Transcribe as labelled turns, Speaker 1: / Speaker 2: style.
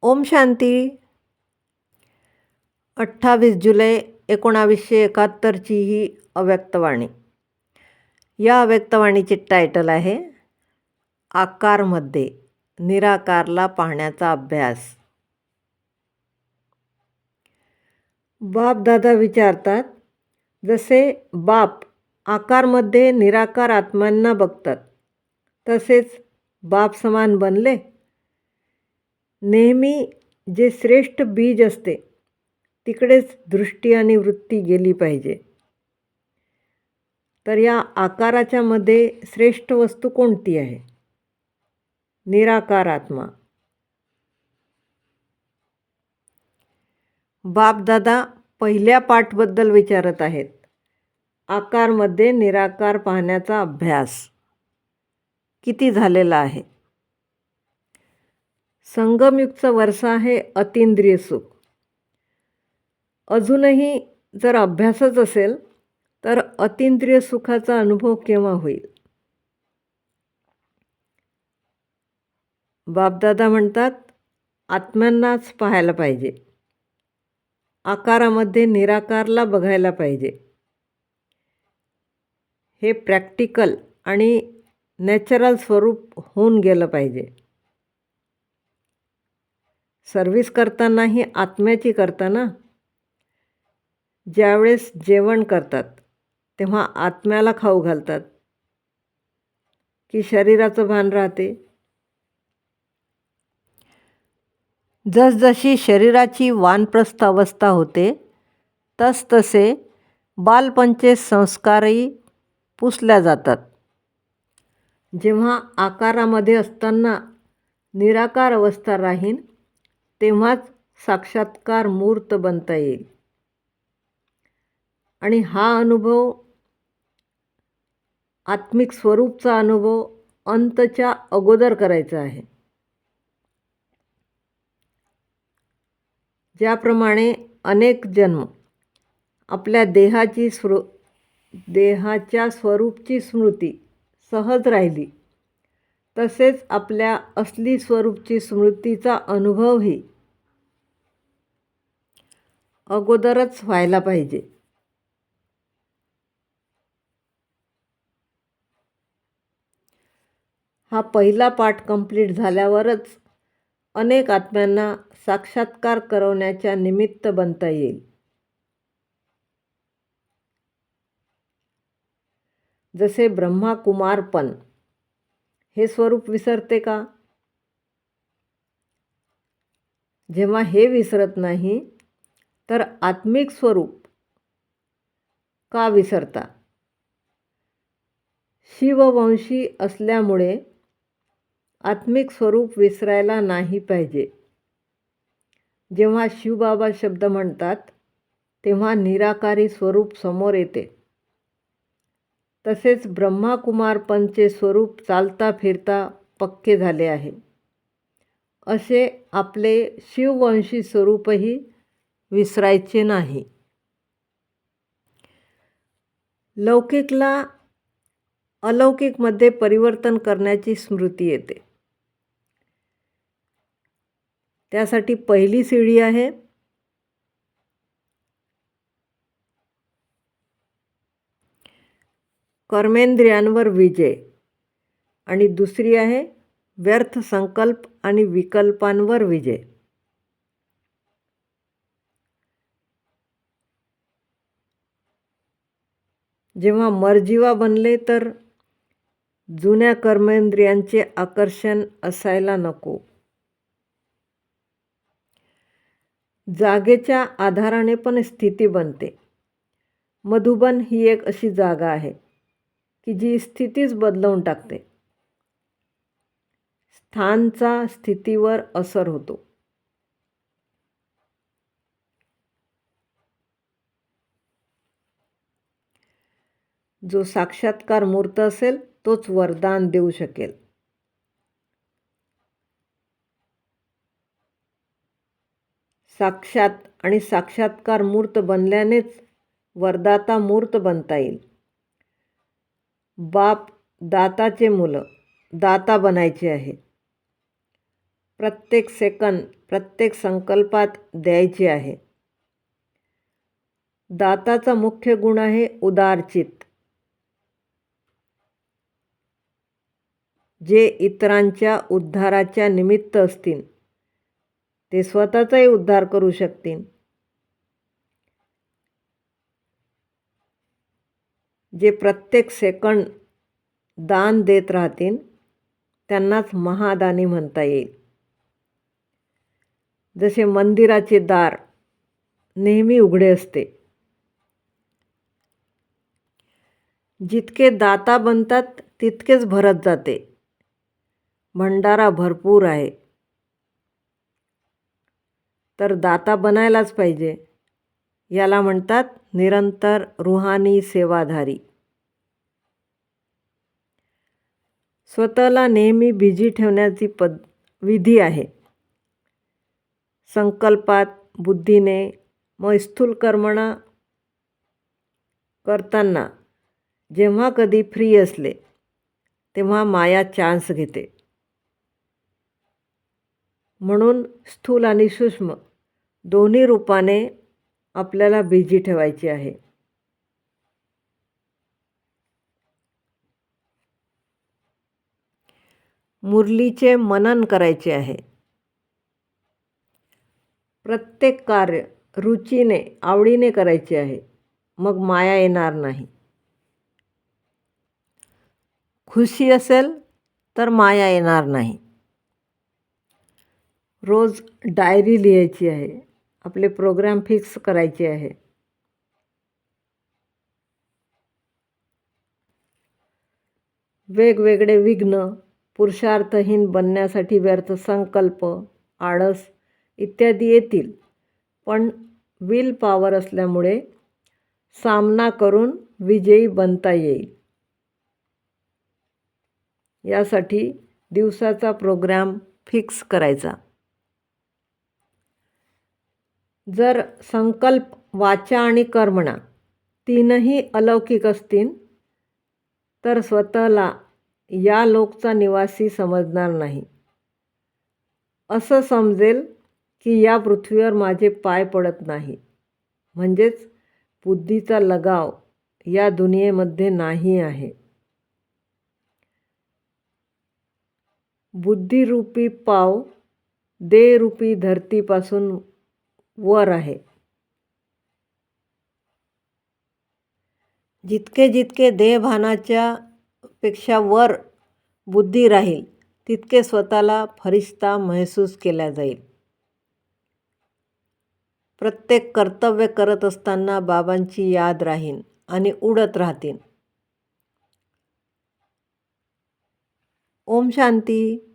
Speaker 1: ओम शांती. 28 जुलै 1971ची ही अव्यक्तवाणी. या अव्यक्तवाणीचे टायटल आहे आकारमध्ये निराकारला पाहण्याचा अभ्यास. बापदादा विचारतात, जसे बाप आकारमध्ये निराकार आत्म्यांना बघतात तसेच बाप समान बनले. नेहमी जे श्रेष्ठ बीज असते तिकडेच दृष्टी आणि वृत्ती गेली पाहिजे. तर या आकाराच्या मध्ये श्रेष्ठ वस्तू कोणती आहे? निराकार आत्मा. बापदादा पहिल्या पाठबद्दल विचारत आहेत. आकारमध्ये निराकार पाहण्याचा अभ्यास किती झालेला आहे? संगमयुगचं वर्ष आहे अतींद्रिय सुख. अजूनही जर अभ्यासच असेल तर अतींद्रिय सुखाचा अनुभव केव्हा होईल? बापदादा म्हणतात, आत्म्यांनाच पाहायला पाहिजे. आकारामध्ये निराकारला बघायला पाहिजे. हे प्रॅक्टिकल आणि नॅचरल स्वरूप होऊन गेलं पाहिजे. सर्व्हिस करतानाही आत्म्याची करताना ज्यावेळेस जेवण करतात तेव्हा आत्म्याला खाऊ घालतात की शरीराचं भान राहते? जसजशी शरीराची वानप्रस्थ अवस्था होते तसतसे बालपणचे संस्कारही पुसल्या जातात. जेव्हा आकारामध्ये असताना निराकार अवस्था राहीन तेव्हाच साक्षात्कार मूर्त बनता येईल. आणि हा अनुभव, आत्मिक स्वरूपचा अनुभव अंतच्या अगोदर करायचा आहे. ज्याप्रमाणे अनेक जन्म आपल्या देहाच्या स्वरूपची स्मृती सहज राहिली तसेच आपल्या असली स्वरूपची स्मृतीचा अनुभवही अगोदरच व्हायला पाहिजे. हा पहिला पाठ कंप्लीट झाल्यावरच अनेक आत्म्यांना साक्षात्कार करवण्याच्या निमित्त बनता येईल. जसे ब्रह्मा कुमारपण हे स्वरूप विसरते का? जेव्हा हे विसरत नाही तर आत्मिक स्वरूप का विसरता? शिववंशी असल्यामुळे आत्मिक स्वरूप विसरायला नाही पाहिजे. जेव्हा शिवबाबा शब्द म्हणतात तेव्हा निराकारी स्वरूप समोर येते. तसेच ब्रह्मा कुमारपणचे स्वरूप चालता फिरता पक्के झाले आहे. असे आपले शिववंशी स्वरूपही विसरायचे नाही. लौकिकला अलौकिकमध्ये परिवर्तन करण्याची स्मृती येते. त्यासाठी पहिली सीडी आहे कर्मेंद्रियांवर विजय आणि दुसरी आहे व्यर्थ संकल्प आणि विकल्पांवर विजय. जेव्हा मर्जीवा बनले तर जुन्या कर्मेंद्रियांचे आकर्षण असायला नको. जागेच्या आधाराने पण स्थिती बनते. मधुबन ही एक अशी जागा आहे की जी स्थितीच बदलवून टाकते. स्थानचा स्थितीवर असर होतो. जो साक्षात्कार मूर्त असेल तोच वरदान देऊ शकेल. साक्षात आणि साक्षात्कार मूर्त बनल्यानेच वरदाता मूर्त बनता येईल. बाप दाताचे मुलं दाता बनायचे आहे. प्रत्येक सेकंद, प्रत्येक संकल्पात द्यायची आहे. दाताचा मुख्य गुण आहे उदारचित्त, जे इतरांच्या उद्धाराच्या निमित्त असतील ते स्वतःचाही उद्धार करू शकतील. जे प्रत्येक सेकंद दान देत राहतील त्यांनाच महादानी म्हणता येईल. जसे मंदिराचे दार नेहमी उघडे असते. जितके दाता बनतात तितकेच भरत जाते. भंडारा भरपूर आहे, तर दाता बनायलाच पाहिजे. याला म्हणतात निरंतर रुहानी सेवाधारी. स्वतःला नेहमी बिझी ठेवण्याची विधी आहे. संकल्पात, बुद्धीने व स्थूल कर्मणा करताना जेव्हा कधी फ्री असले तेव्हा माया चान्स घेते. म्हणून स्थूल आणि सूक्ष्म दोन्ही रूपाने आपल्याला बिझी ठेवायचे आहे. मुरलीचे मनन करायचे आहे. प्रत्येक कार्य रुचीने, आवडीने करायचे आहे. मग माया येणार नाही. खुशी असेल तर माया येणार नाही. रोज डायरी लिहायची आहे. आपले प्रोग्राम फिक्स करायचे आहे. वेगवेगळे विघ्न, पुरुषार्थहीन बनण्यासाठी व्यर्थ संकल्प, आळस इत्यादी येतील, पण विल पॉवर असल्यामुळे सामना करून विजयी बनता येईल. यासाठी दिवसाचा प्रोग्राम फिक्स करायचा. जर संकल्प, वाचा आणि कर्मणा तीनही अलौकिक असतील तर स्वतःला या लोकचा निवासी समजणार नाही. असं समजेल की या पृथ्वीवर माझे पाय पडत नाही. म्हणजेच बुद्धीचा लगाव या दुनियेमध्ये नाही आहे. बुद्धिरूपी पाव देहरूपी धरतीपासून वर आहे. जितके जितके देहभानाच्या पेक्षा वर बुद्धी राहील तितके स्वतःला फरिश्ता महसूस केला जाईल. प्रत्येक कर्तव्य करत असताना बाबांची याद राहील आणि उडत राहतील. ओम शांती.